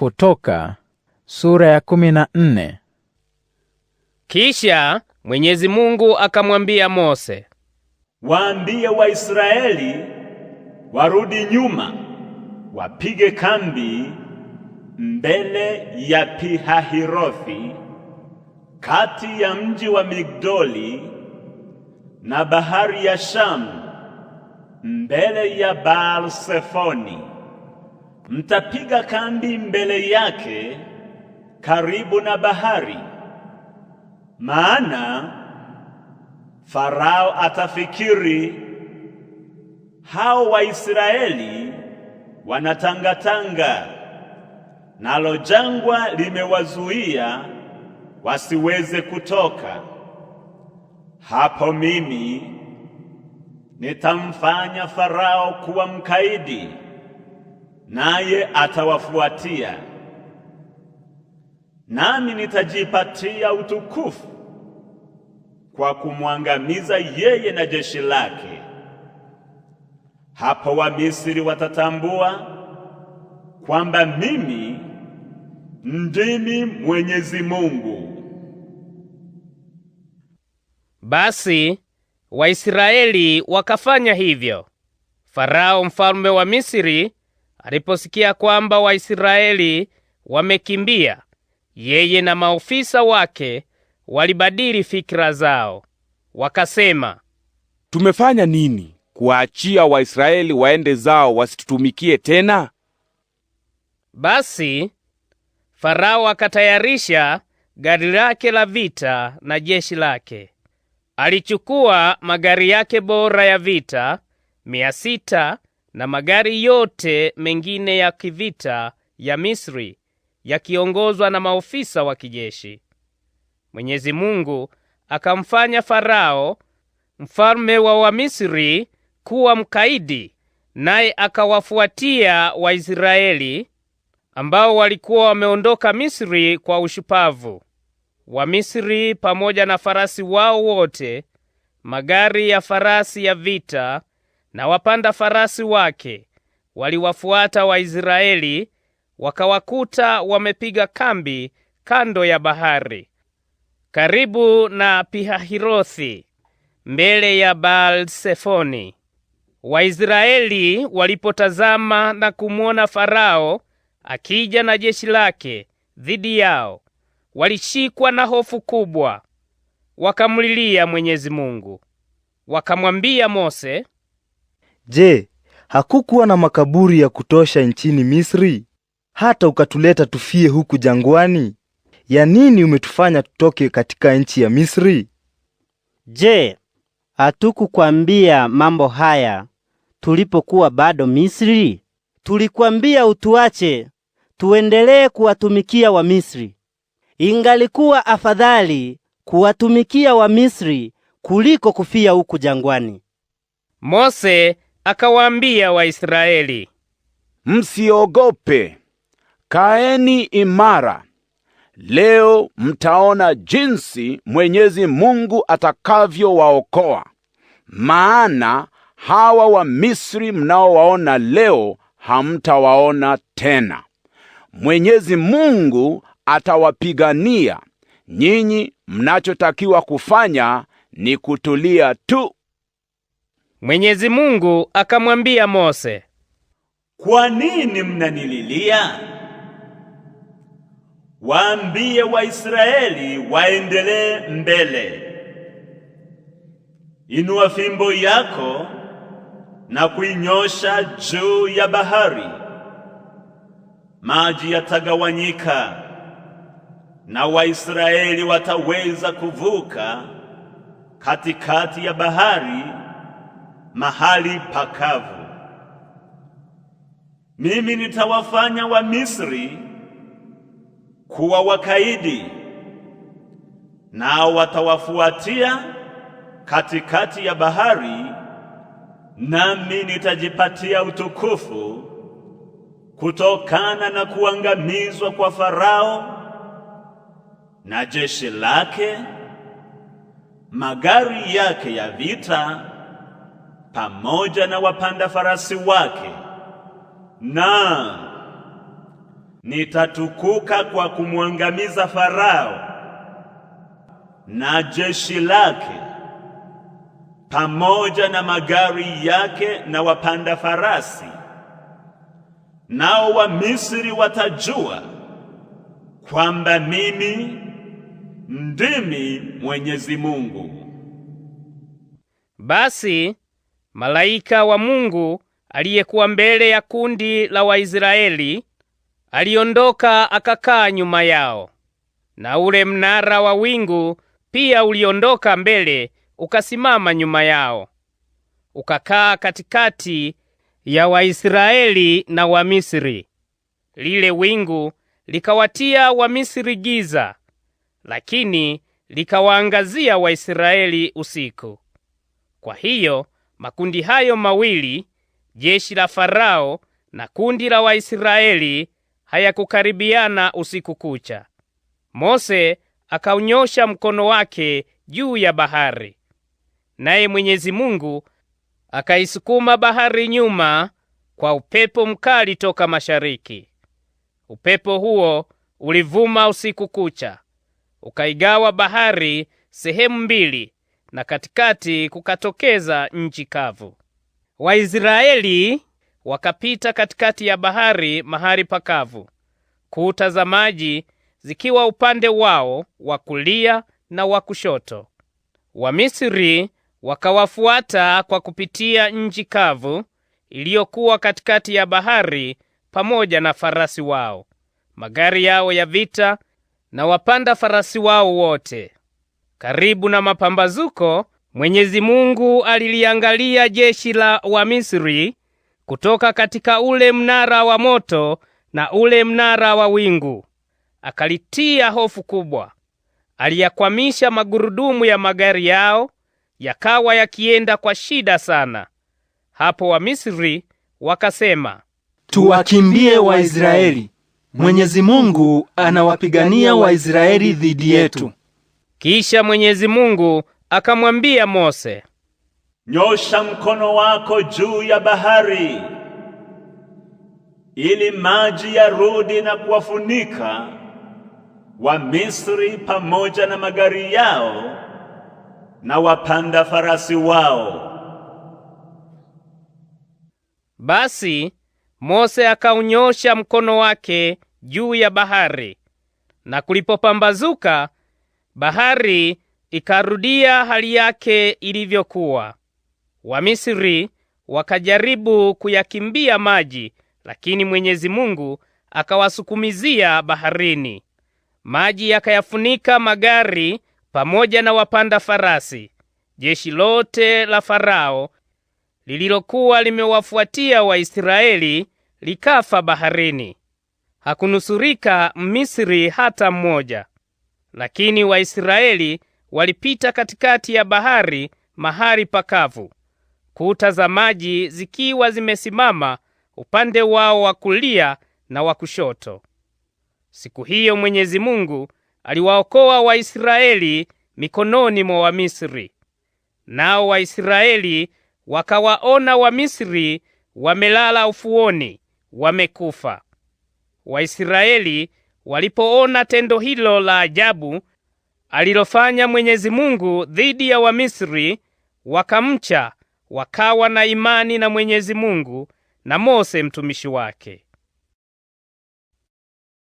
Kutoka sura ya 14. Kisha Mwenyezi Mungu akamwambia Mose, waambie Waisraeli warudi nyuma, wapige kambi mbele ya Pihahirothi, kati ya mji wa Migdoli na bahari ya Shamu, mbele ya Baal-Sefoni. Mtapiga kambi mbele yake karibu na bahari, maana Farao atafikiri hao Waisraeli wanatangatanga, nalo jangwa limewazuia wasiweze kutoka. Hapo mimi nitamfanya Farao kuwa mkaidi, naye atawafuatia. Nami nitajipatia utukufu kwa kumwangamiza yeye na jeshi lake. Hapo Wamisri watatambua kwamba mimi ndimi Mwenyezi Mungu. Basi Waisraeli wakafanya hivyo. Farao mfalme wa Misri aliposikia kwamba Waisraeli wamekimbia, yeye na maofisa wake walibadili fikra zao. Wakasema, tumefanya nini kuwaachia Waisraeli waende zao wasitutumikie tena? Basi Farao akatayarisha gari lake la vita na jeshi lake. Alichukua magari yake bora ya vita 600 na magari yote mengine ya kivita ya Misri yakiongozwa na maofisa wa kijeshi. Mwenyezi Mungu akamfanya Farao mfalme wa Wamisri kuwa mkaidi, naye akawafuatia Waisraeli ambao walikuwa wameondoka Misri kwa ushupavu. Wamisri pamoja na farasi wao wote, magari ya farasi ya vita na wapanda farasi wake waliwafuata Waisraeli, wakawakuta wamepiga kambi kando ya bahari karibu na Pihahirothi mbele ya Baal-Sefoni. Waisraeli walipotazama na kumwona Farao akija na jeshi lake dhidi yao, walishikwa na hofu kubwa. Wakamlilia Mwenyezi Mungu. Wakamwambia Mose, je, hakukuwa na makaburi ya kutosha nchini Misri, hata ukatuleta tufie huku jangwani? Ya nini umetufanya tutoke katika nchi ya Misri? Je, hatukukwambia mambo haya tulipokuwa bado Misri? Tulikwambia utuache tuendelee kuwatumikia wa Misri. Ingalikuwa afadhali kuwatumikia wa Misri kuliko kufia huku jangwani. Mose akawaambia Waisraeli, msiogope, kaeni imara. Leo mtaona jinsi Mwenyezi Mungu atakavyowaokoa. Maana hawa wa Misri mnaowaona leo hamtawaona tena. Mwenyezi Mungu atawapigania. Nyinyi mnachotakiwa kufanya ni kutulia tu. Mwenyezi Mungu akamwambia Mose, kwa nini mnanililia? Waambie Waisraeli waendelee mbele. Inua fimbo yako na kuinyosha juu ya bahari. Maji yatagawanyika na Waisraeli wataweza kuvuka katikati ya bahari mahali pakavu. Mimi nitawafanya wa Misri kuwa wakaidi, nao watawafuatia katikati ya bahari, nami nitajipatia utukufu kutokana na kuangamizwa kwa Farao na jeshi lake, magari yake ya vita pamoja na wapanda farasi wake, na nitatukuka kwa kumwangamiza Farao na jeshi lake pamoja na magari yake na wapanda farasi. Nao Wamisri watajua kwamba mimi ndimi Mwenyezi Mungu. Basi malaika wa Mungu aliyekuwa mbele ya kundi la Waisraeli aliondoka akakaa nyuma yao, na ule mnara wa wingu pia uliondoka mbele ukasimama nyuma yao, ukakaa katikati ya Waisraeli na Wamisri. Lile wingu likawatia Wamisri giza, lakini likawaangazia Waisraeli usiku. Kwa hiyo makundi hayo mawili, jeshi la Farao na kundi la Waisraeli, hayakukaribiana usiku kucha. Mose akaunyosha mkono wake juu ya bahari, naye Mwenyezi Mungu akaisukuma bahari nyuma kwa upepo mkali toka mashariki. Upepo huo ulivuma usiku kucha, ukaigawa bahari sehemu mbili, na katikati kukatokeza nchi kavu. Waisraeli wakapita katikati ya bahari mahali pakavu, kuta za maji zikiwa upande wao wa kulia na wa kushoto. Wamisri wakawafuata kwa kupitia nchi kavu iliyokuwa katikati ya bahari, pamoja na farasi wao, magari yao ya vita na wapanda farasi wao wote. Karibu na mapambazuko, Mwenyezi Mungu aliliangalia jeshi la Wamisri kutoka katika ule mnara wa moto na ule mnara wa wingu, akalitia hofu kubwa. Aliyakwamisha magurudumu ya magari yao, yakawa yakienda kwa shida sana. Hapo Wamisri wakasema, tuwakimbie Waisraeli. Mwenyezi Mungu anawapigania Waisraeli dhidi yetu. Kisha Mwenyezi Mungu akamwambia Mose, nyosha mkono wako juu ya bahari ili maji yarudi na kuwafunika Wamisri pamoja na magari yao na wapanda farasi wao. Basi Mose akaunyosha mkono wake juu ya bahari, na kulipopambazuka bahari ikarudia hali yake ilivyokuwa. Wamisri wakajaribu kuyakimbia maji, lakini Mwenyezi Mungu akawasukumizia baharini. Maji yakayafunika magari pamoja na wapanda farasi. Jeshi lote la Farao lililokuwa limewafuatia Waisraeli likafa baharini. Hakunusurika Misri hata mmoja. Lakini Waisraeli walipita katikati ya bahari mahali pakavu, kuta za maji zikiwa zimesimama upande wao wa kulia na wa kushoto. Siku hiyo Mwenyezi Mungu aliwaokoa Waisraeli mikononi mwa Wamisri. Nao Waisraeli wakawaona Wamisri wamelala ufuoni, wamekufa. Waisraeli walipoona tendo hilo la ajabu alilofanya Mwenyezi Mungu dhidi ya Wamisri, wakamcha, wakawa na imani na Mwenyezi Mungu na Mose mtumishi wake.